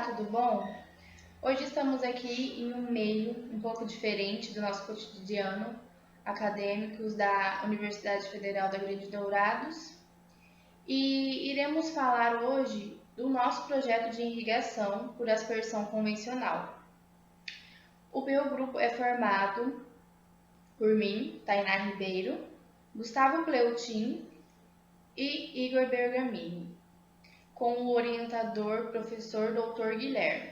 tudo bom? Hoje estamos aqui em um meio um pouco diferente do nosso cotidiano, acadêmicos da Universidade Federal da Grande Dourados, e iremos falar hoje do nosso projeto de irrigação por aspersão convencional. O meu grupo é formado por mim, Tainá Ribeiro, Gustavo Cleutin e Igor Bergamini, com o orientador professor Dr. Guilherme.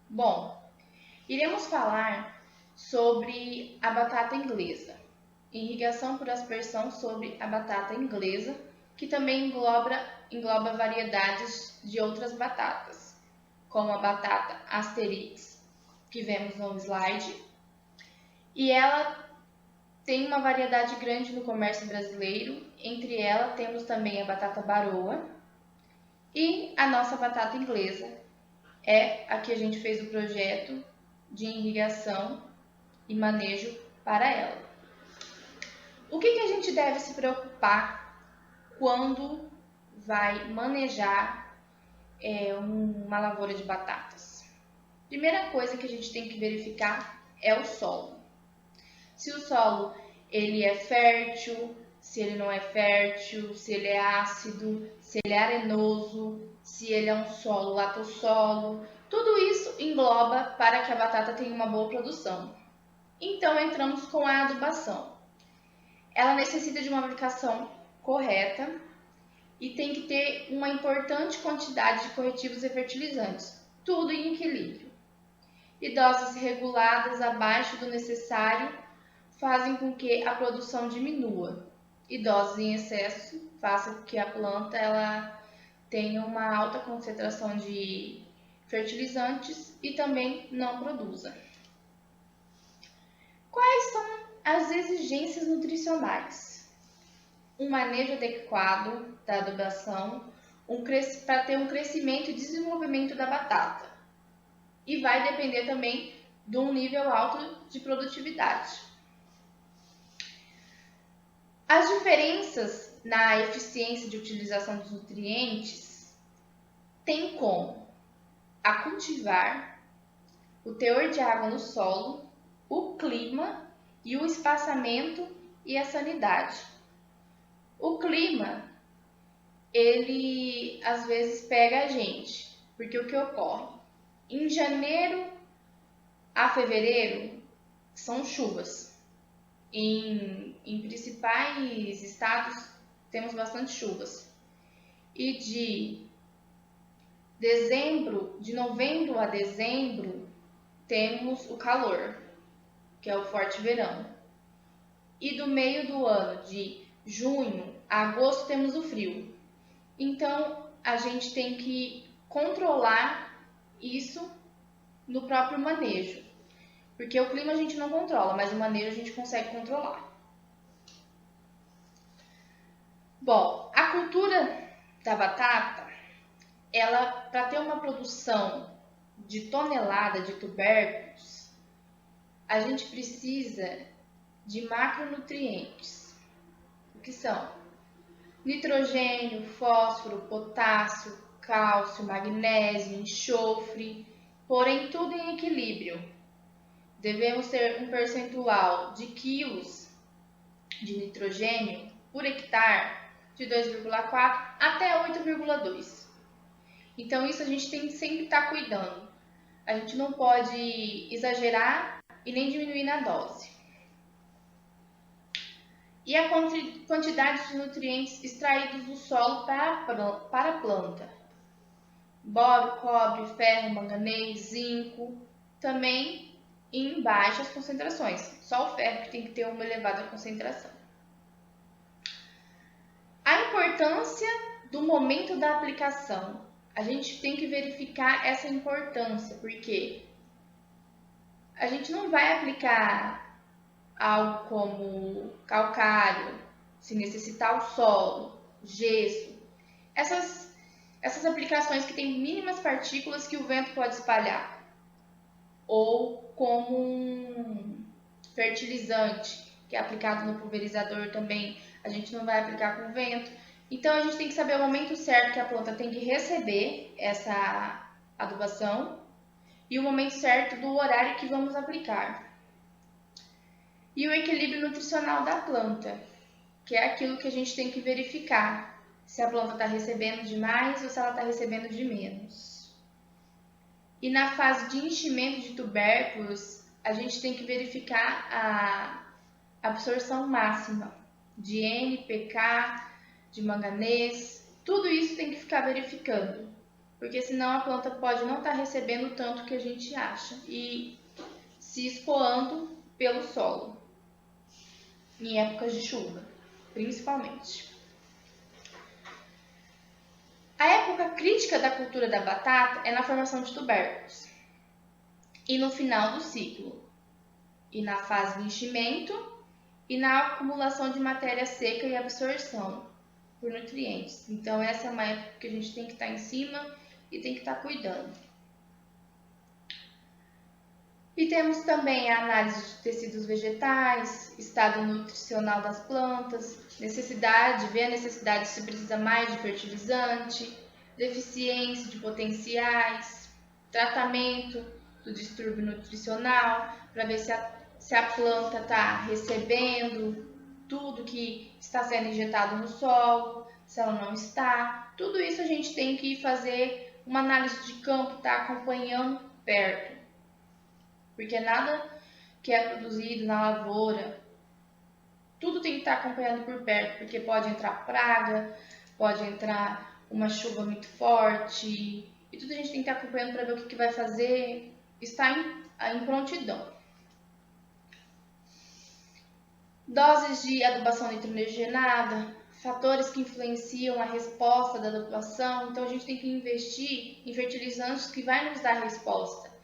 Bom, iremos falar sobre a batata inglesa, irrigação por aspersão sobre a batata inglesa, que também engloba variedades de outras batatas, como a batata Asterix, que vemos no slide, e ela tem uma variedade grande no comércio brasileiro. Entre elas temos também a batata baroa e a nossa batata inglesa, é a que a gente fez o projeto de irrigação e manejo para ela. O que a gente deve se preocupar quando vai manejar uma lavoura de batatas? Primeira coisa que a gente tem que verificar é o solo. Se o solo ele é fértil, se ele não é fértil, se ele é ácido, se ele é arenoso, se ele é um solo latossolo, tudo isso engloba para que a batata tenha uma boa produção. Então entramos com a adubação. Ela necessita de uma aplicação correta e tem que ter uma importante quantidade de corretivos e fertilizantes, tudo em equilíbrio. E doses reguladas abaixo do necessário fazem com que a produção diminua, e doses em excesso façam com que a planta tenha uma alta concentração de fertilizantes e também não produza. Quais são as exigências nutricionais? Um manejo adequado da adubação para ter um crescimento e desenvolvimento da batata, e vai depender também de um nível alto de produtividade. As diferenças na eficiência de utilização dos nutrientes têm como a cultivar, o teor de água no solo, o clima e o espaçamento e a sanidade. O clima, ele às vezes pega a gente, porque o que ocorre? Em janeiro a fevereiro são chuvas. Em principais estados temos bastante chuvas. E de novembro a dezembro temos o calor, que é o forte verão. E do meio do ano, de junho a agosto, temos o frio. Então a gente tem que controlar isso no próprio manejo. Porque o clima a gente não controla, mas o manejo a gente consegue controlar. Bom, a cultura da batata, ela, para ter uma produção de tonelada de tubérculos, a gente precisa de macronutrientes. O que são? Nitrogênio, fósforo, potássio, cálcio, magnésio, enxofre, porém tudo em equilíbrio. Devemos ter um percentual de quilos de nitrogênio por hectare de 2,4 até 8,2. Então isso a gente tem que sempre estar cuidando. A gente não pode exagerar e nem diminuir na dose. E a quantidade de nutrientes extraídos do solo para a planta. Boro, cobre, ferro, manganês, zinco, também em baixas concentrações. Só o ferro que tem que ter uma elevada concentração. A importância do momento da aplicação. A gente tem que verificar essa importância, porque a gente não vai aplicar algo como calcário, se necessitar o solo, gesso. Essas aplicações que têm mínimas partículas que o vento pode espalhar. Ou como um fertilizante, que é aplicado no pulverizador também, a gente não vai aplicar com vento. Então a gente tem que saber o momento certo que a planta tem que receber adubação e o momento certo do horário que vamos aplicar. E o equilíbrio nutricional da planta, que é aquilo que a gente tem que verificar se a planta está recebendo de mais ou se ela está recebendo de menos. E na fase de enchimento de tubérculos, a gente tem que verificar a absorção máxima de NPK, de manganês, tudo isso tem que ficar verificando, porque senão a planta pode não estar recebendo o tanto que a gente acha e se escoando pelo solo, em épocas de chuva, principalmente. A época crítica da cultura da batata é na formação de tubérculos e no final do ciclo, e na fase de enchimento e na acumulação de matéria seca e absorção por nutrientes. Então essa é uma época que a gente tem que estar em cima e tem que estar cuidando. E temos também a análise de tecidos vegetais, estado nutricional das plantas, ver a necessidade se precisa mais de fertilizante, deficiência de potenciais, tratamento do distúrbio nutricional, para ver se a planta está recebendo tudo que está sendo injetado no solo, se ela não está. Tudo isso a gente tem que fazer uma análise de campo, tá acompanhando perto. Porque nada que é produzido na lavoura, tudo tem que estar acompanhado por perto, porque pode entrar praga, pode entrar uma chuva muito forte, e tudo a gente tem que estar acompanhando para ver o que vai fazer, estar em prontidão. Doses de adubação nitrogenada, fatores que influenciam a resposta da adubação, então a gente tem que investir em fertilizantes que vai nos dar resposta.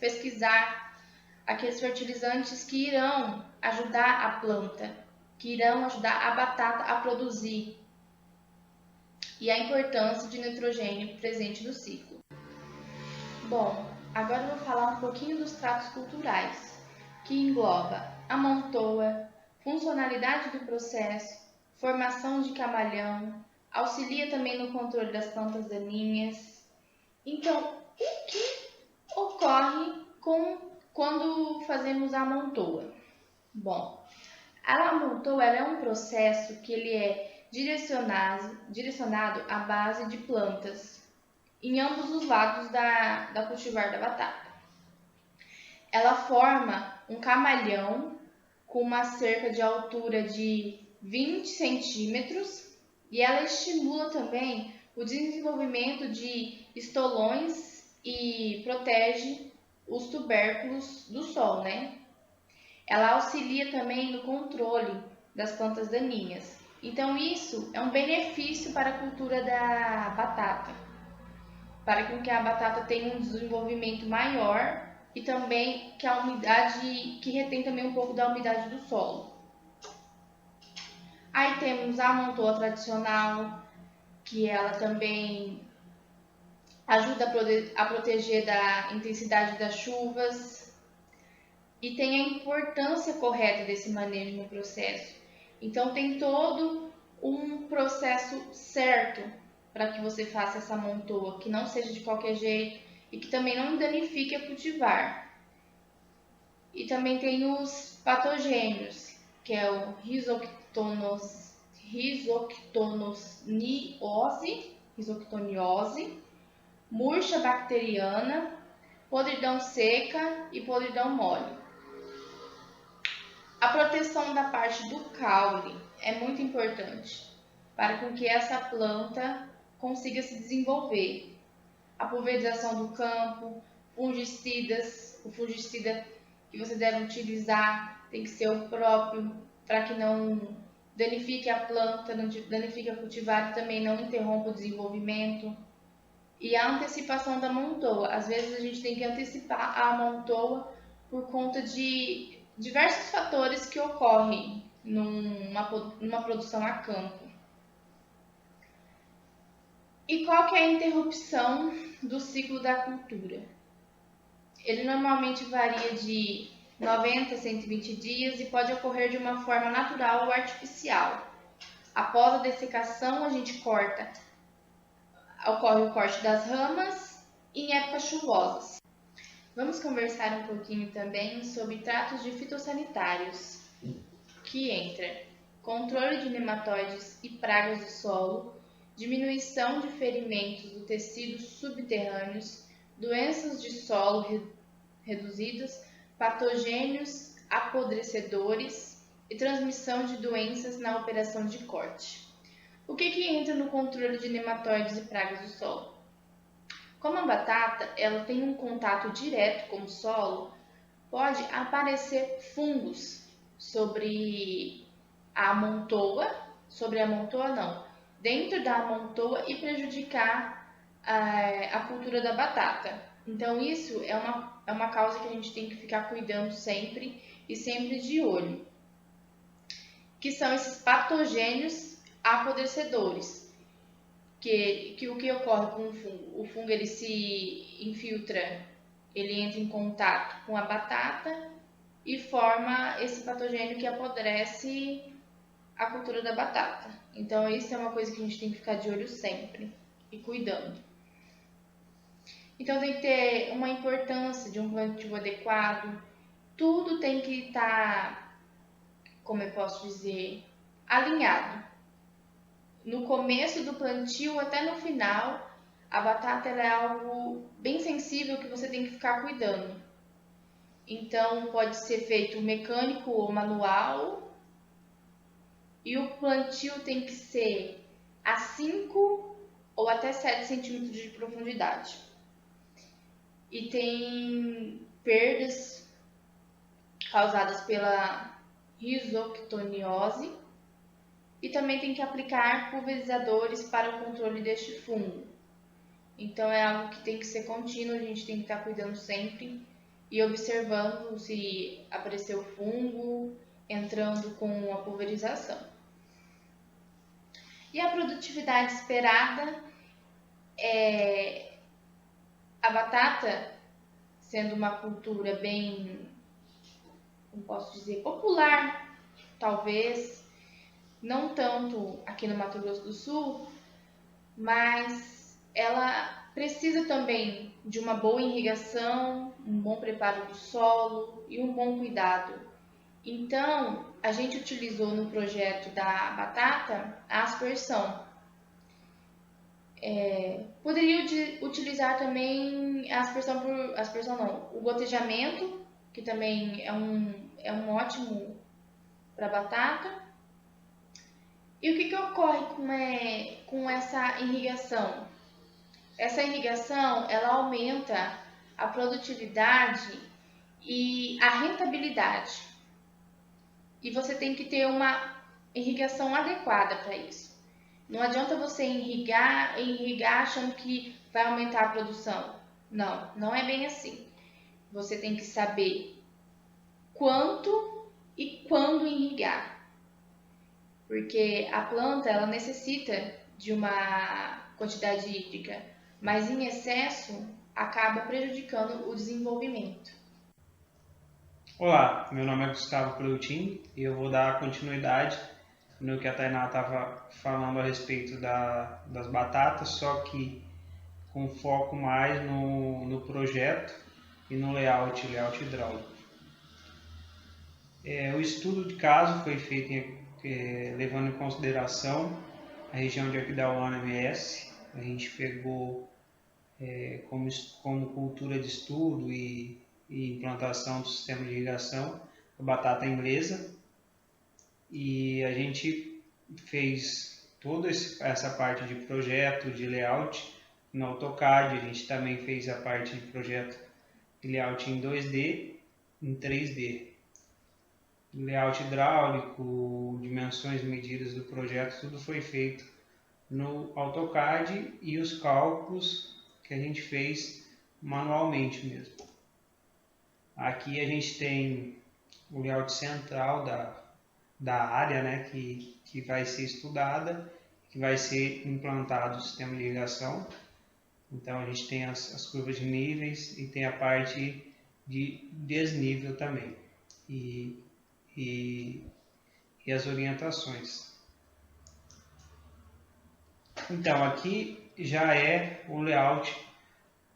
Pesquisar aqueles fertilizantes que irão ajudar a planta, que irão ajudar a batata a produzir. E a importância de nitrogênio presente no ciclo. Bom, agora eu vou falar um pouquinho dos tratos culturais, que engloba a montoa, funcionalidade do processo, formação de camalhão, auxilia também no controle das plantas daninhas. Então, o que ocorre quando fazemos a montoa? Bom, a montoa é um processo que ele é direcionado à base de plantas em ambos os lados da cultivar da batata. Ela forma um camalhão com uma cerca de altura de 20 centímetros e ela estimula também o desenvolvimento de estolões e protege os tubérculos do sol, né? Ela auxilia também no controle das plantas daninhas. Então isso é um benefício para a cultura da batata, para que a batata tenha um desenvolvimento maior e também que retém também um pouco da umidade do solo. Aí temos a montoa tradicional, que ela também ajuda a proteger da intensidade das chuvas e tem a importância correta desse manejo no processo. Então tem todo um processo certo para que você faça essa montoa, que não seja de qualquer jeito e que também não danifique a cultivar. E também tem os patogênios, que é o risoctoniose, murcha bacteriana, podridão seca e podridão mole. A proteção da parte do caule é muito importante para que essa planta consiga se desenvolver. A pulverização do campo, fungicidas, o fungicida que você deve utilizar tem que ser o próprio para que não danifique a planta, não danifique a cultivar e também não interrompa o desenvolvimento. E a antecipação da montoa. Às vezes a gente tem que antecipar a montoa por conta de diversos fatores que ocorrem numa produção a campo. E qual que é a interrupção do ciclo da cultura? Ele normalmente varia de 90 a 120 dias e pode ocorrer de uma forma natural ou artificial. Após a dessecação, ocorre o corte das ramas em épocas chuvosas. Vamos conversar um pouquinho também sobre tratos de fitossanitários, que entra controle de nematóides e pragas do solo, diminuição de ferimentos do tecidos subterrâneos, doenças de solo reduzidas, patogênios apodrecedores e transmissão de doenças na operação de corte. O que entra no controle de nematóides e pragas do solo? Como a batata ela tem um contato direto com o solo, pode aparecer fungos sobre a amontoa, dentro da amontoa e prejudicar a cultura da batata. Então isso é uma causa que a gente tem que ficar cuidando sempre e sempre de olho, que são esses patogênios apodrecedores. Que o que ocorre com o fungo? O fungo ele se infiltra, ele entra em contato com a batata e forma esse patogênio que apodrece a cultura da batata. Então isso é uma coisa que a gente tem que ficar de olho sempre e cuidando. Então tem que ter uma importância de um plantio adequado. Tudo tem que estar, como eu posso dizer, alinhado. No começo do plantio até no final, a batata ela é algo bem sensível que você tem que ficar cuidando. Então pode ser feito mecânico ou manual. E o plantio tem que ser a 5 ou até 7 centímetros de profundidade. E tem perdas causadas pela rhizoctoniose. E também tem que aplicar pulverizadores para o controle deste fungo. Então é algo que tem que ser contínuo, a gente tem que estar cuidando sempre e observando se apareceu fungo, entrando com a pulverização. E a produtividade esperada é a batata, sendo uma cultura bem, como posso dizer, popular, talvez, não tanto aqui no Mato Grosso do Sul, mas ela precisa também de uma boa irrigação, um bom preparo do solo e um bom cuidado. Então, a gente utilizou no projeto da batata a aspersão. Poderia utilizar também a aspersão não, o gotejamento, que também é um ótimo para batata. E o que ocorre com essa irrigação? Essa irrigação ela aumenta a produtividade e a rentabilidade. E você tem que ter uma irrigação adequada para isso. Não adianta você irrigar achando que vai aumentar a produção. Não, não é bem assim. Você tem que saber quanto e quando irrigar. Porque a planta ela necessita de uma quantidade hídrica, mas em excesso acaba prejudicando o desenvolvimento. Olá, meu nome é Gustavo Produtin e eu vou dar continuidade no que a Tainá estava falando a respeito das batatas, só que com foco mais no projeto e no layout hidráulico. O estudo de caso foi feito levando em consideração a região de Aquidauana MS. A gente pegou como cultura de estudo e implantação do sistema de irrigação a batata inglesa, e a gente fez toda essa parte de projeto, de layout no AutoCAD. A gente também fez a parte de projeto de layout em 2D, em 3D. Layout hidráulico, dimensões medidas do projeto, tudo foi feito no AutoCAD e os cálculos que a gente fez manualmente mesmo. Aqui a gente tem o layout central da área, né, que vai ser estudada, que vai ser implantado o sistema de irrigação. Então a gente tem as curvas de níveis e tem a parte de desnível também. E as orientações. Então aqui já é o layout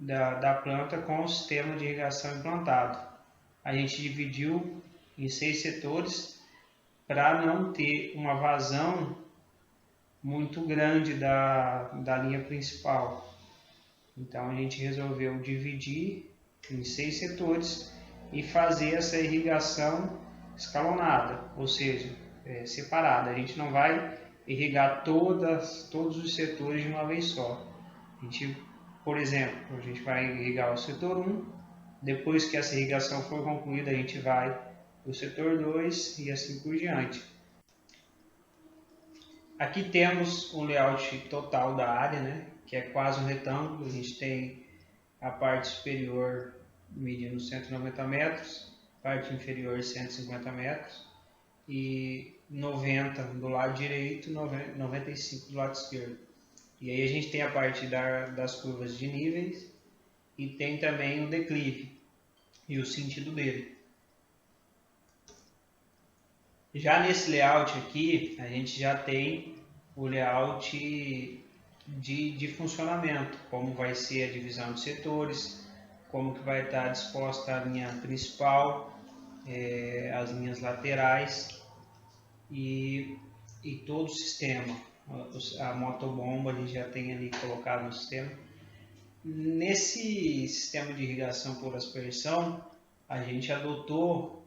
da planta com o sistema de irrigação implantado. A gente dividiu em 6 setores para não ter uma vazão muito grande da linha principal. Então a gente resolveu dividir em 6 setores e fazer essa irrigação escalonada, ou seja, separada. A gente não vai irrigar todos os setores de uma vez só. A gente, por exemplo, a gente vai irrigar o setor 1, depois que essa irrigação for concluída, a gente vai para o setor 2 e assim por diante. Aqui temos o layout total da área, né, que é quase um retângulo. A gente tem a parte superior medindo 190 metros, parte inferior 150 metros e 90 do lado direito, 95 do lado esquerdo. E aí a gente tem a parte das curvas de níveis e tem também o declive e o sentido dele. Já nesse layout aqui, a gente já tem o layout de funcionamento, como vai ser a divisão de setores, como que vai estar disposta a linha principal, as linhas laterais e todo o sistema. A motobomba a gente já tem ali colocado no sistema. Nesse sistema de irrigação por aspersão, a gente optou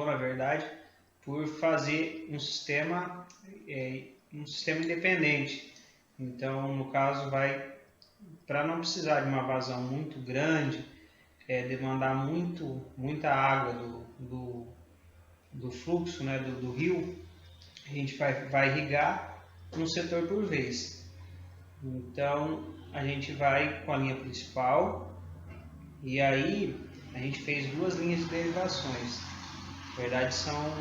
na verdade por fazer um sistema independente. Então, no caso, para não precisar de uma vazão muito grande, demandar muita água do fluxo, né, do rio, a gente vai irrigar um setor por vez. Então, a gente vai com a linha principal e aí a gente fez 2 linhas de derivações. Na verdade, são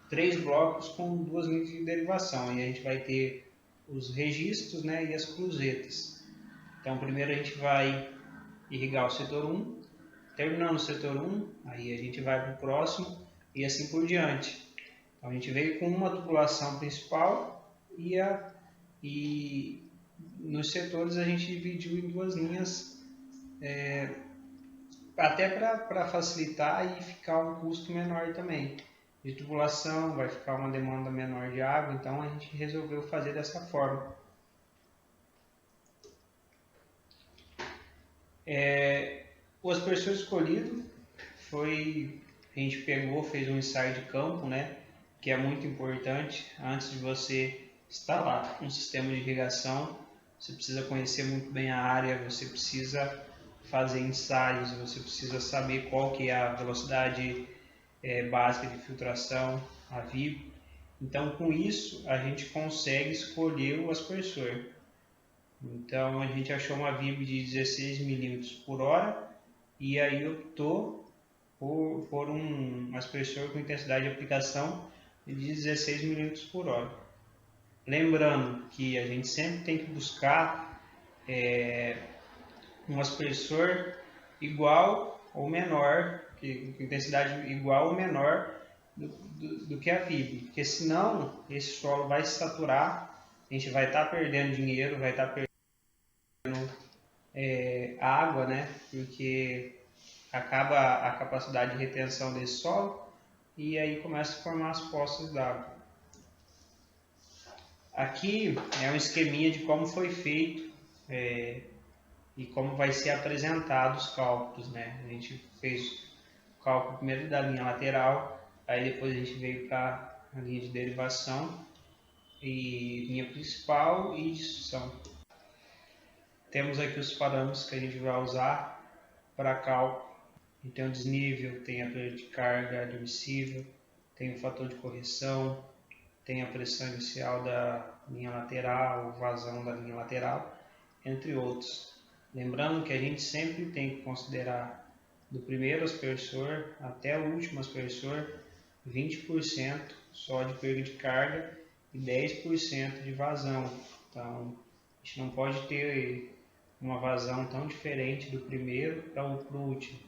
3 blocos com 2 linhas de derivação, e a gente vai ter os registros, né, e as cruzetas. Então primeiro a gente vai irrigar o setor 1, terminando o setor 1, aí a gente vai para o próximo e assim por diante. Então a gente veio com uma tubulação principal e nos setores a gente dividiu em 2 linhas, até para facilitar e ficar um custo menor também de tubulação, vai ficar uma demanda menor de água, então a gente resolveu fazer dessa forma. O aspersor escolhido foi, a gente fez um ensaio de campo, né, que é muito importante. Antes de você instalar um sistema de irrigação, você precisa conhecer muito bem a área, você precisa fazer ensaios, você precisa saber qual que é a velocidade básica de filtração, a VIB. Então, com isso, a gente consegue escolher o aspersor. Então, a gente achou uma VIB de 16 mm por hora e aí optou por um aspersor com intensidade de aplicação de 16 mm por hora. Lembrando que a gente sempre tem que buscar um aspersor igual ou menor, com intensidade igual ou menor do que a VIB, porque senão esse solo vai se saturar, a gente vai estar perdendo dinheiro, vai estar perdendo água, né? Porque acaba a capacidade de retenção desse solo e aí começa a formar as poças d'água. Aqui é um esqueminha de como foi feito e como vai ser apresentado os cálculos, né? A gente fez o cálculo primeiro da linha lateral, aí depois a gente veio para a linha de derivação e linha principal e de sucção. Temos aqui os parâmetros que a gente vai usar para cálculo. Tem o desnível, tem a perda de carga admissível, tem o fator de correção, tem a pressão inicial da linha lateral, vazão da linha lateral, entre outros. Lembrando que a gente sempre tem que considerar do primeiro aspersor até o último aspersor 20% só de perda de carga e 10% de vazão. Então a gente não pode ter uma vazão tão diferente do primeiro para o último,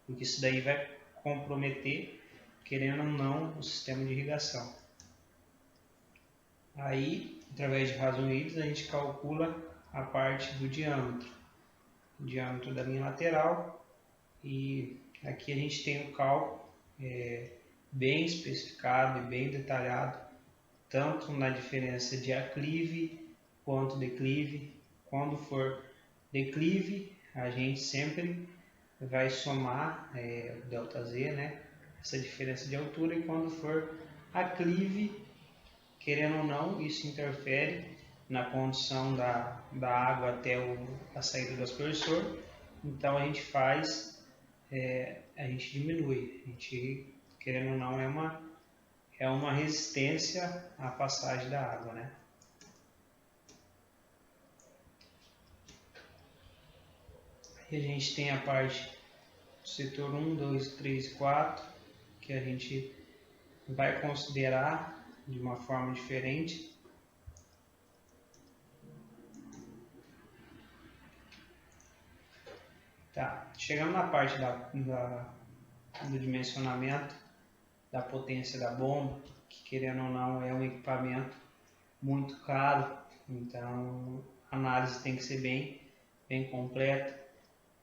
porque isso daí vai comprometer, querendo ou não, o sistema de irrigação. Aí, através de razões, a gente calcula a parte do diâmetro, o diâmetro da linha lateral, e aqui a gente tem o cálculo bem especificado e bem detalhado, tanto na diferença de aclive quanto declive. Quando for declive, a gente sempre vai somar o ΔZ, né, essa diferença de altura, e quando for aclive, querendo ou não, isso interfere na condução da água até a saída do aspersor. Então a gente faz, a gente diminui, a gente, querendo ou não, é uma resistência à passagem da água, né? E a gente tem a parte do setor 1, 2, 3, 4, que a gente vai considerar de uma forma diferente. Tá, chegando na parte do dimensionamento da potência da bomba, que querendo ou não é um equipamento muito caro, então a análise tem que ser bem completa,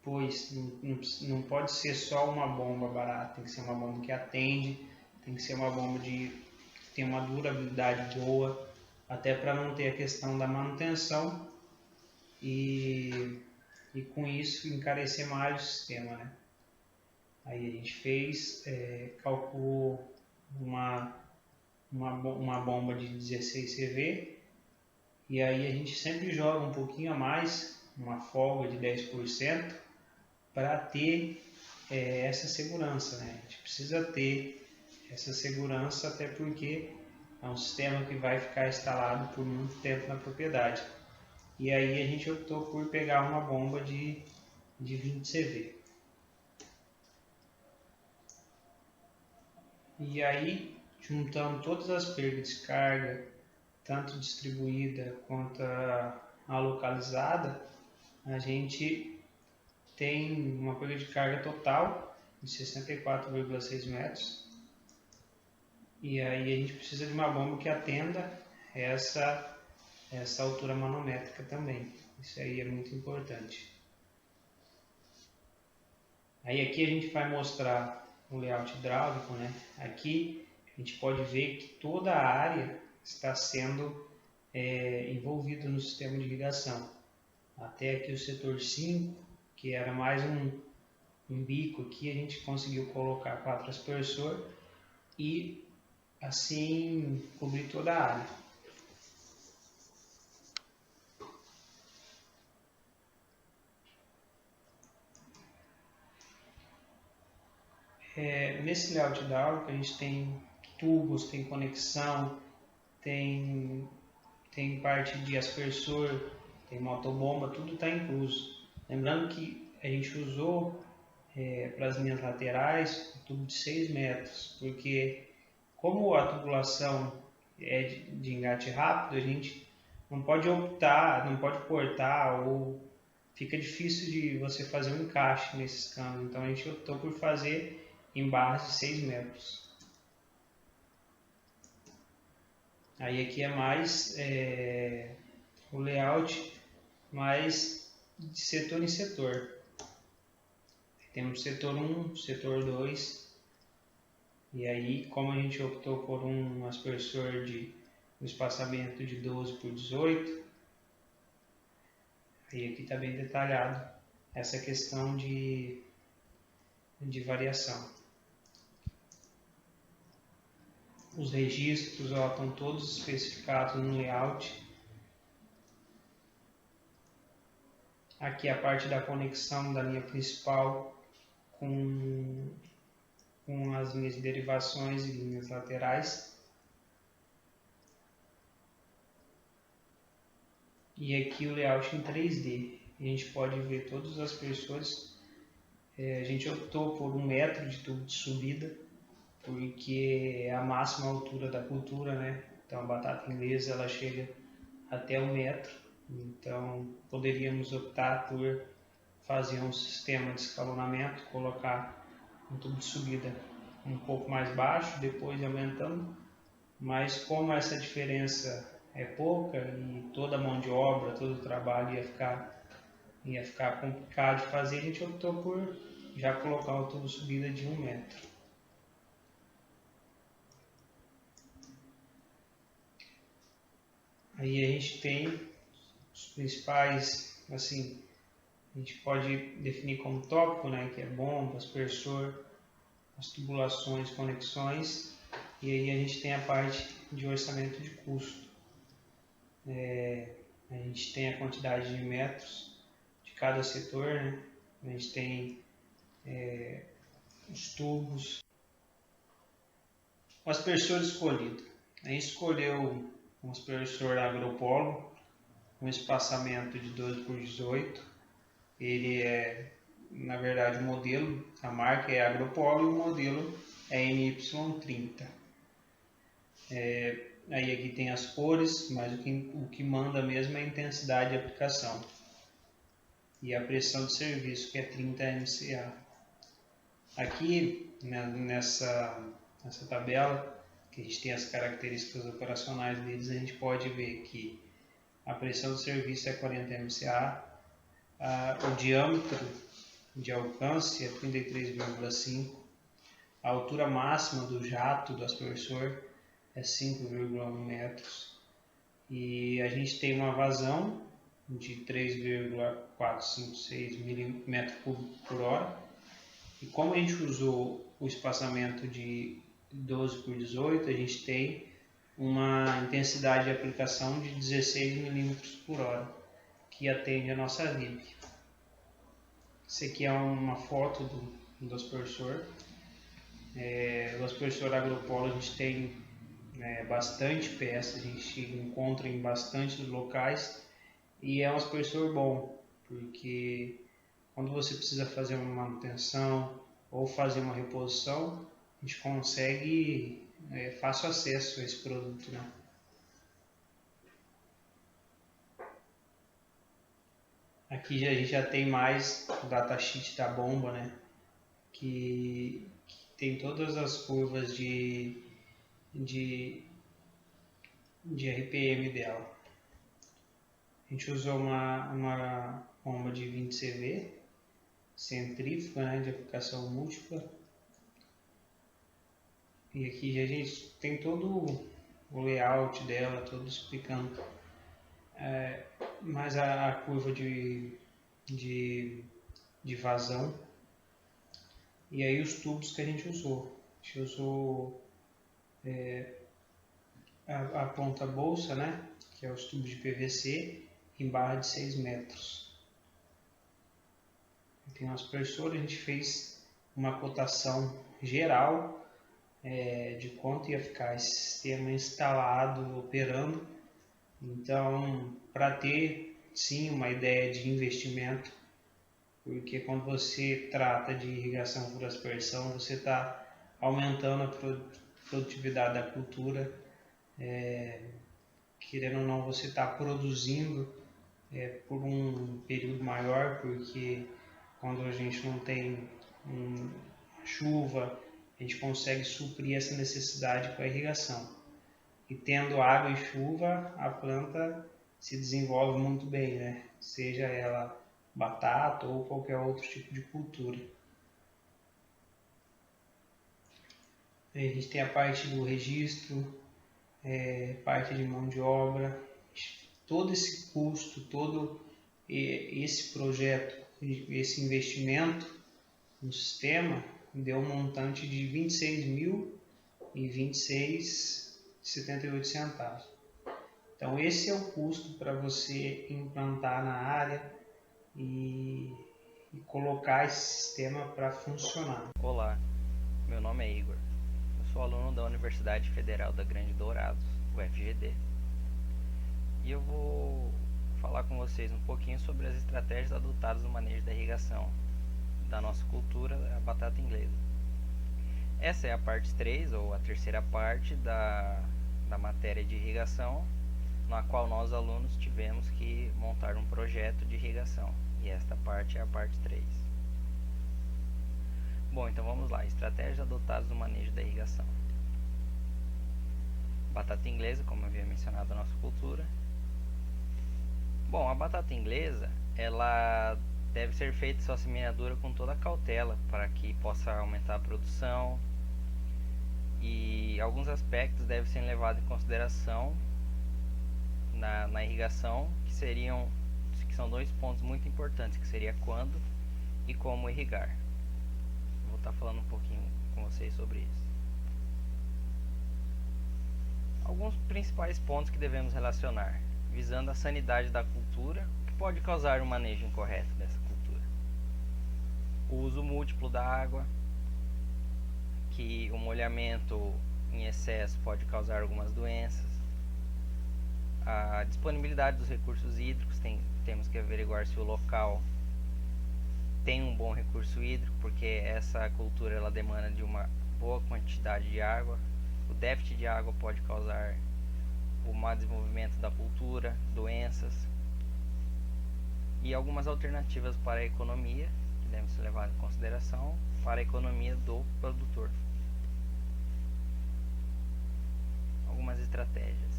pois não pode ser só uma bomba barata, tem que ser uma bomba que atende, tem que ser uma bomba que tem uma durabilidade boa, até para não ter a questão da manutenção e com isso encarecer mais o sistema, né? Aí a gente calculou uma bomba de 16 CV, e aí a gente sempre joga um pouquinho a mais, uma folga de 10%, para ter essa segurança, né? A gente precisa ter essa segurança, até porque é um sistema que vai ficar instalado por muito tempo na propriedade. E aí a gente optou por pegar uma bomba de 20 CV. E aí, juntando todas as perdas de carga, tanto distribuída quanto a localizada, a gente tem uma perda de carga total de 64,6 metros. E aí a gente precisa de uma bomba que atenda essa altura manométrica também. Isso aí é muito importante. Aí aqui a gente vai mostrar o layout hidráulico, né? Aqui a gente pode ver que toda a área está sendo envolvida no sistema de irrigação. Até aqui o setor 5, que era mais um bico aqui, a gente conseguiu colocar 4 aspersor e assim cobrir toda a área. Nesse layout hidráulico a gente tem tubos, tem conexão, tem parte de aspersor, tem motobomba, tudo está incluso. Lembrando que a gente usou para as linhas laterais um tubo de 6 metros, porque como a tubulação é de engate rápido, a gente não pode optar, não pode cortar, ou fica difícil de você fazer um encaixe nesses canos. Então a gente optou por fazer em barras de 6 metros. Aí aqui é mais o layout mais de setor em setor. Temos setor 1, setor 2, e aí como a gente optou por um aspersor de espaçamento de 12 por 18, aí aqui está bem detalhado essa questão de variação. Os registros estão todos especificados no layout. Aqui a parte da conexão da linha principal com as linhas de derivações e linhas laterais. E aqui o layout em 3D. A gente pode ver todos os aspersores. A gente optou por 1 metro de tubo de subida, porque é a máxima altura da cultura, né? Então a batata inglesa ela chega até 1 metro, então poderíamos optar por fazer um sistema de escalonamento, colocar um tubo de subida um pouco mais baixo, depois aumentando, mas como essa diferença é pouca e toda a mão de obra, todo o trabalho ia ficar complicado de fazer, a gente optou por já colocar o tubo subida de 1 metro. Aí a gente tem os principais, assim, a gente pode definir como tópico, né, que é bomba, aspersor, as tubulações, conexões, e aí a gente tem a parte de orçamento de custo. A gente tem a quantidade de metros de cada setor, né? A gente tem os tubos. O aspersor escolhido. A gente escolheu um aspersor Agropolo, um espaçamento de 12 por 18. Ele é, na verdade, o modelo, a marca é Agropolo e o modelo é NY30. Aí aqui tem as cores, mas o que manda mesmo é a intensidade de aplicação e a pressão de serviço, que é 30 MCA. Aqui, né, nessa tabela, que a gente tem as características operacionais deles, a gente pode ver que a pressão de serviço é 40 MCA, o diâmetro de alcance é 33,5, a altura máxima do jato do aspersor é 5,1 metros e a gente tem uma vazão de 3,456 m3 por hora. E como a gente usou o espaçamento de 12 por 18, a gente tem uma intensidade de aplicação de 16 mm por hora, que atende a nossa RIB. Essa aqui é uma foto do aspersor. O aspersor Agropolo a gente tem bastante peças, a gente encontra em bastantes locais e é um aspersor bom, porque quando você precisa fazer uma manutenção ou fazer uma reposição, a gente consegue fácil acesso a esse produto, né? Aqui a gente já tem mais o datasheet da bomba, né? Que tem todas as curvas de RPM dela. A gente usou uma bomba de 20 CV, centrífuga, né, de aplicação múltipla. E aqui a gente tem todo o layout dela, todo explicando mais a curva de vazão. E aí os tubos que a gente usou. A gente usou a ponta bolsa, né, que é os tubos de PVC, em barra de 6 metros. Tem um aspersor, a gente fez uma cotação geral de quanto ia ficar esse sistema instalado, operando. Então, para ter sim uma ideia de investimento, porque quando você trata de irrigação por aspersão, você está aumentando a produtividade da cultura, querendo ou não, você está produzindo por um período maior, porque quando a gente não tem chuva, a gente consegue suprir essa necessidade com a irrigação. E tendo água e chuva, a planta se desenvolve muito bem, né? Seja ela batata ou qualquer outro tipo de cultura. A gente tem a parte do registro, parte de mão de obra, todo esse custo, todo esse projeto, esse investimento no sistema deu um montante de R$ 26.026,78. Então esse é o custo para você implantar na área e colocar esse sistema para funcionar. Olá, meu nome é Igor, eu sou aluno da Universidade Federal da Grande Dourados, UFGD, e eu vou falar com vocês um pouquinho sobre as estratégias adotadas no manejo da irrigação da nossa cultura, a batata inglesa. Essa é a parte 3, ou a terceira parte da matéria de irrigação, na qual nós alunos tivemos que montar um projeto de irrigação, e esta parte é a parte 3. Bom, então vamos lá, estratégias adotadas no manejo da irrigação. batata inglesa, como eu havia mencionado na nossa cultura. Bom, a batata inglesa, ela deve ser feita sua semeadura com toda a cautela para que possa aumentar a produção, e alguns aspectos devem ser levados em consideração na irrigação, que são dois pontos muito importantes, que seria quando e como irrigar. Eu vou estar falando um pouquinho com vocês sobre isso. Alguns principais pontos que devemos relacionar, visando a sanidade da cultura, o que pode causar um manejo incorreto dessa cultura. O uso múltiplo da água, que o molhamento em excesso pode causar algumas doenças. A disponibilidade dos recursos hídricos, temos que averiguar se o local tem um bom recurso hídrico, porque essa cultura ela demanda de uma boa quantidade de água. O déficit de água pode causar o mau desenvolvimento da cultura, doenças, e algumas alternativas para a economia que devem ser levadas em consideração para a economia do produtor. Algumas estratégias: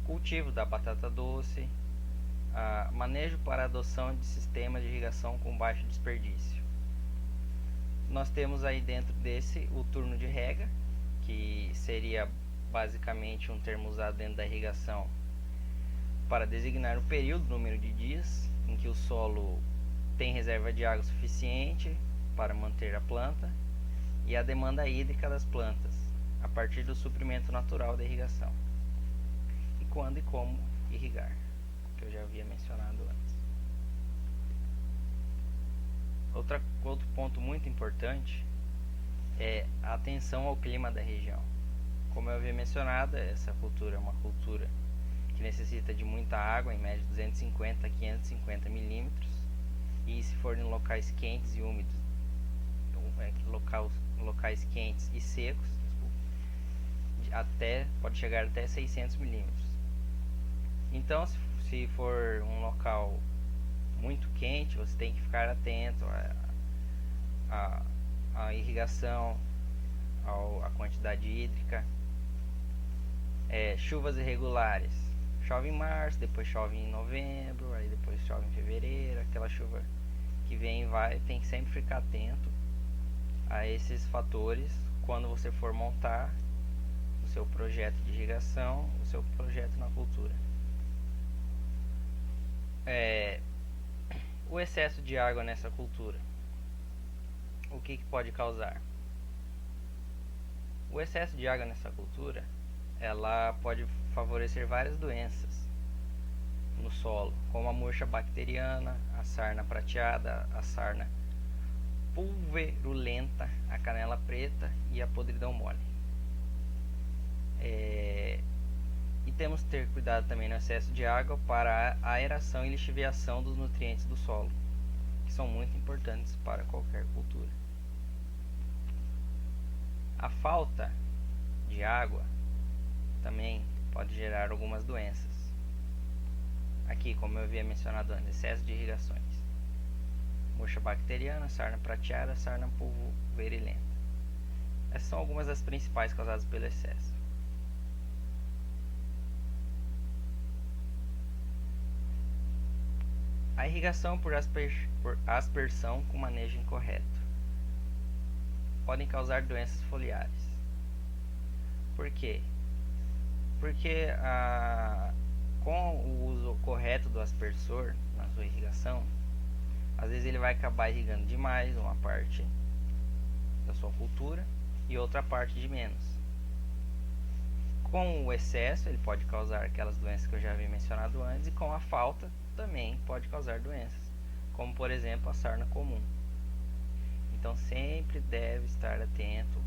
cultivo da batata doce, manejo para a adoção de sistemas de irrigação com baixo desperdício. Nós temos aí dentro desse o turno de rega, que seria basicamente um termo usado dentro da irrigação para designar o período, número de dias em que o solo tem reserva de água suficiente para manter a planta, e a demanda hídrica das plantas, a partir do suprimento natural da irrigação. E quando e como irrigar, que eu já havia mencionado antes. Outro ponto muito importante é a atenção ao clima da região. Como eu havia mencionado, essa cultura é uma cultura que necessita de muita água, em média 250 a 550 milímetros, e se for em locais quentes e úmidos, locais quentes e secos, pode chegar até 600 milímetros. Então, se for um local muito quente, você tem que ficar atento à irrigação, à quantidade hídrica. Chuvas irregulares: chove em março, depois chove em novembro, aí depois chove em fevereiro. Aquela chuva que vem e vai, tem que sempre ficar atento a esses fatores quando você for montar o seu projeto de irrigação, o seu projeto na cultura. O excesso de água nessa cultura, o que pode causar? O excesso de água nessa cultura, ela pode favorecer várias doenças no solo, como a murcha bacteriana, a sarna prateada, a sarna pulverulenta, a canela preta e a podridão mole. E temos que ter cuidado também no excesso de água para a aeração e lixiviação dos nutrientes do solo, que são muito importantes para qualquer cultura. A falta de água também pode gerar algumas doenças. Aqui, como eu havia mencionado antes, excesso de irrigações: murcha bacteriana, sarna prateada, sarna pulverulenta. Essas são algumas das principais causadas pelo excesso. A irrigação por aspersão com manejo incorreto podem causar doenças foliares. Por quê? Porque com o uso correto do aspersor na sua irrigação, às vezes ele vai acabar irrigando demais uma parte da sua cultura e outra parte de menos. Com o excesso, ele pode causar aquelas doenças que eu já havia mencionado antes, e com a falta também pode causar doenças, como por exemplo a sarna comum. Então sempre deve estar atento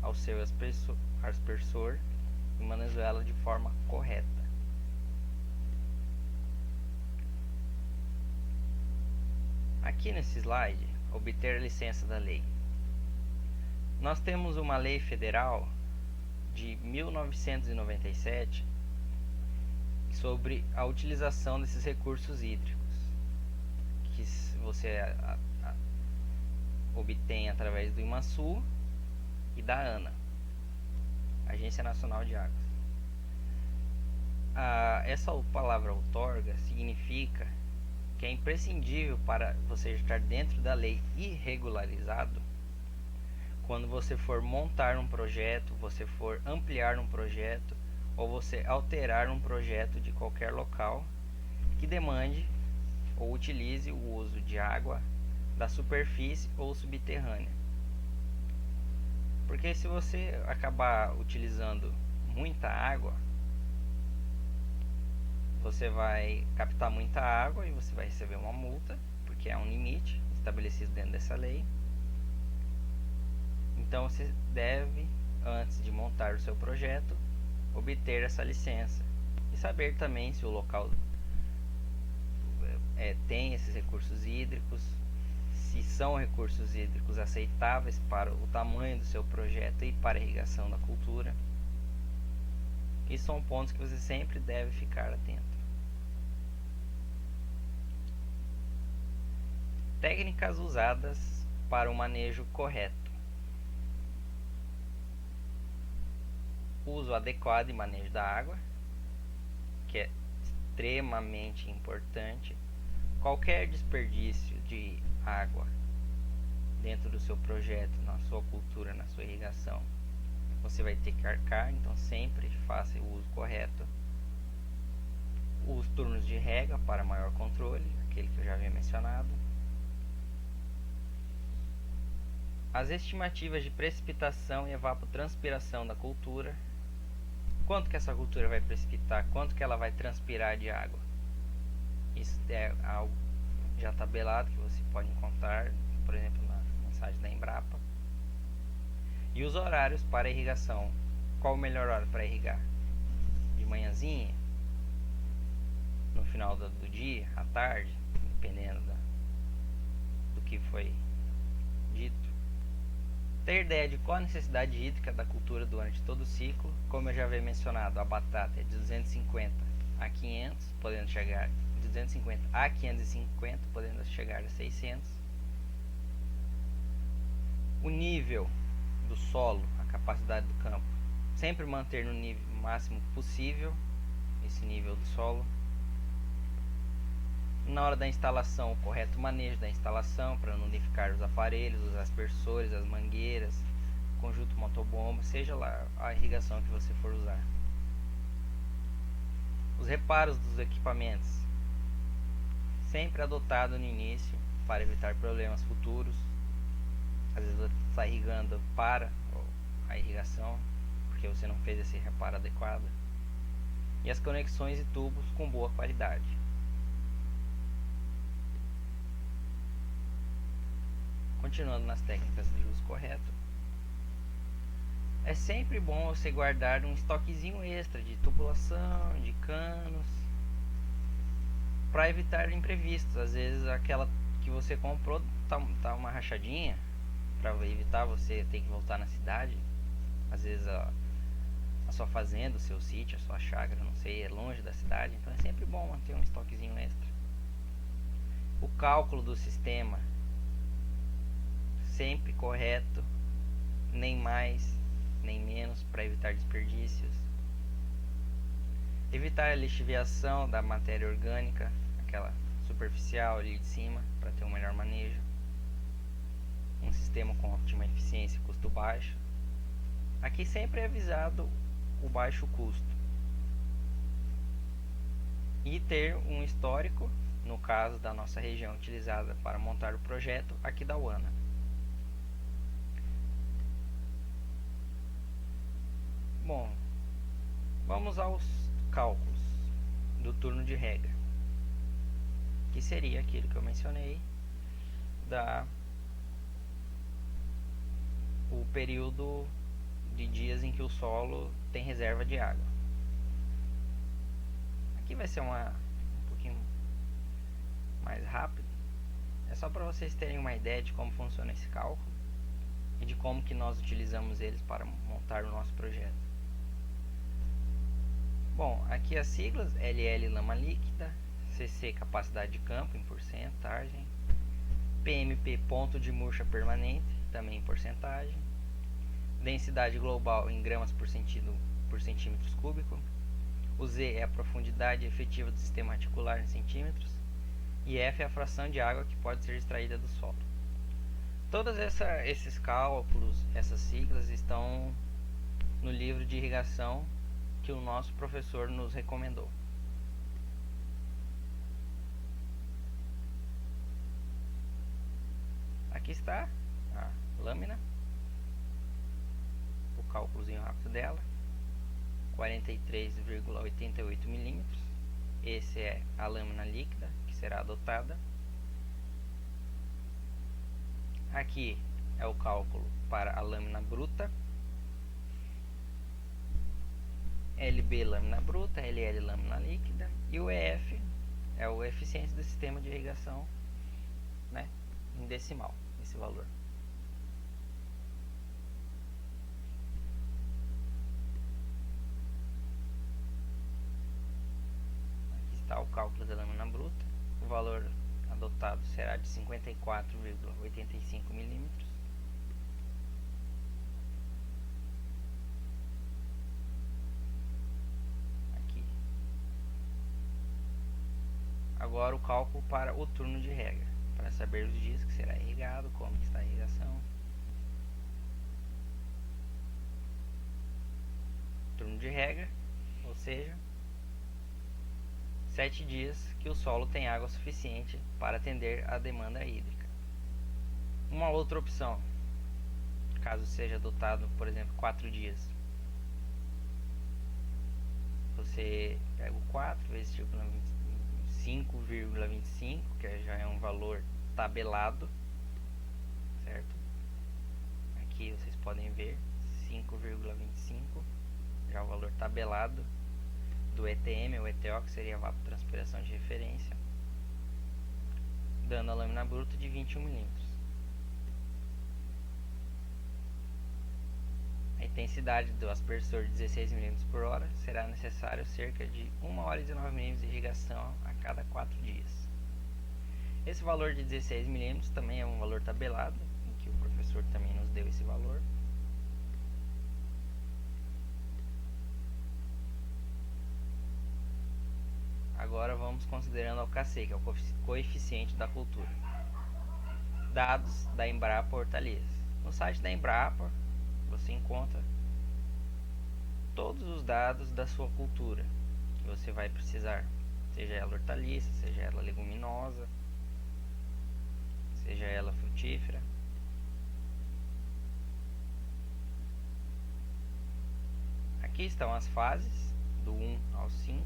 ao seu aspersor e manuseá-lo de forma correta. Aqui nesse slide, obter a licença da lei. Nós temos uma lei federal de 1997 sobre a utilização desses recursos hídricos, que você obtém através do IMASU e da ANA. Agência Nacional de Águas. Essa palavra outorga significa que é imprescindível para você estar dentro da lei e regularizado quando você for montar um projeto, você for ampliar um projeto ou você alterar um projeto de qualquer local que demande ou utilize o uso de água da superfície ou subterrânea. Porque se você acabar utilizando muita água, você vai captar muita água e você vai receber uma multa, porque é um limite estabelecido dentro dessa lei. Então você deve, antes de montar o seu projeto, obter essa licença e saber também se o local tem esses recursos hídricos, se são recursos hídricos aceitáveis para o tamanho do seu projeto e para a irrigação da cultura. Isso são pontos que você sempre deve ficar atento. Técnicas usadas para o manejo correto. Uso adequado e manejo da água, que é extremamente importante. Qualquer desperdício de água dentro do seu projeto, na sua cultura, na sua irrigação, você vai ter que arcar, então sempre faça o uso correto. Os turnos de rega para maior controle, aquele que eu já havia mencionado. As estimativas de precipitação e evapotranspiração da cultura. Quanto que essa cultura vai precipitar, quanto que ela vai transpirar de água. Isso é algo já tabelado que você pode encontrar, por exemplo, na mensagem da Embrapa. E os horários para irrigação. Qual o melhor hora para irrigar? De manhãzinha? No final do dia? À tarde? Dependendo do que foi dito. Ter ideia de qual a necessidade hídrica da cultura durante todo o ciclo. Como eu já havia mencionado, a batata é de 250 a 500, podendo chegar de 250 a 550, podendo chegar a 600. O nível do solo, a capacidade do campo, sempre manter no nível máximo possível esse nível do solo. Na hora da instalação, o correto manejo da instalação para não danificar os aparelhos, os aspersores, as mangueiras, conjunto motobomba, seja lá a irrigação que você for usar. Os reparos dos equipamentos, sempre adotado no início para evitar problemas futuros. Às vezes você está irrigando para a irrigação, porque você não fez esse reparo adequado. E as conexões e tubos com boa qualidade. Continuando nas técnicas de uso correto, é sempre bom você guardar um estoquezinho extra de tubulação, de canos, para evitar imprevistos. Às vezes aquela que você comprou tá uma rachadinha, para evitar você ter que voltar na cidade. Às vezes a sua fazenda, o seu sítio, a sua chácara, não sei, é longe da cidade, então é sempre bom manter um estoquezinho extra. O cálculo do sistema sempre correto, nem mais nem menos, para evitar desperdícios. Evitar a lixiviação da matéria orgânica, aquela superficial ali de cima, para ter um melhor manejo. Um sistema com ótima eficiência e custo baixo. Aqui sempre é avisado o baixo custo. E ter um histórico, no caso da nossa região utilizada para montar o projeto, aqui da UANA. Bom, vamos aos cálculos do turno de rega, que seria aquilo que eu mencionei, o período de dias em que o solo tem reserva de água. Aqui vai ser um pouquinho mais rápido, é só para vocês terem uma ideia de como funciona esse cálculo e de como que nós utilizamos eles para montar o nosso projeto. Bom, aqui as siglas: LL lama líquida, CC capacidade de campo em densidade global em gramas por centímetros cúbicos. O Z é a profundidade efetiva do sistema reticular em centímetros. E F é a fração de água que pode ser extraída do solo. Todos esses cálculos, essas siglas, estão no livro de irrigação que o nosso professor nos recomendou. Aqui está a lâmina, o cálculozinho rápido dela, 43,88 milímetros. Esse é a lâmina líquida que será adotada. Aqui é o cálculo para a lâmina bruta. LB lâmina bruta, LL lâmina líquida, e o EF é o eficiência do sistema de irrigação, né, em decimal, esse valor. Aqui está o cálculo da lâmina bruta. O valor adotado será de 54,85 milímetros. Agora o cálculo para o turno de rega, para saber os dias que será irrigado, como está a irrigação. Turno de rega, ou seja, 7 dias que o solo tem água suficiente para atender à demanda hídrica. Uma outra opção, caso seja adotado, por exemplo, 4 dias, você pega o 4 vezes 5,25, que já é um valor tabelado, certo? Aqui vocês podem ver 5,25, já é o valor tabelado do ETM ou ETO, que seria a evapotranspiração de referência, dando a lâmina bruta de 21 milímetros. A intensidade do aspersor de 16 mm por hora será necessário cerca de 1 hora e 19 min de irrigação a cada 4 dias. Esse valor de 16 mm também é um valor tabelado, em que o professor também nos deu esse valor. Agora vamos considerando o KC, que é o coeficiente da cultura. Dados da Embrapa Hortaliças. No site da Embrapa você encontra todos os dados da sua cultura que você vai precisar, seja ela hortaliça, seja ela leguminosa, seja ela frutífera. Aqui estão as fases do 1 ao 5,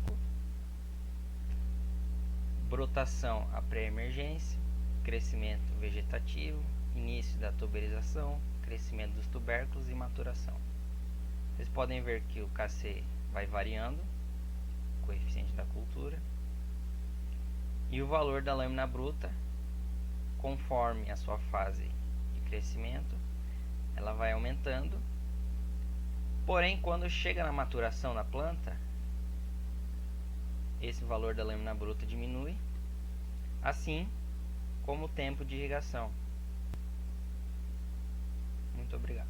brotação a pré-emergência, crescimento vegetativo, início da tuberização, crescimento dos tubérculos e maturação. Vocês podem ver que o KC vai variando, o coeficiente da cultura, e o valor da lâmina bruta, conforme a sua fase de crescimento, ela vai aumentando. Porém, quando chega na maturação da planta, esse valor da lâmina bruta diminui, assim como o tempo de irrigação. Muito obrigado.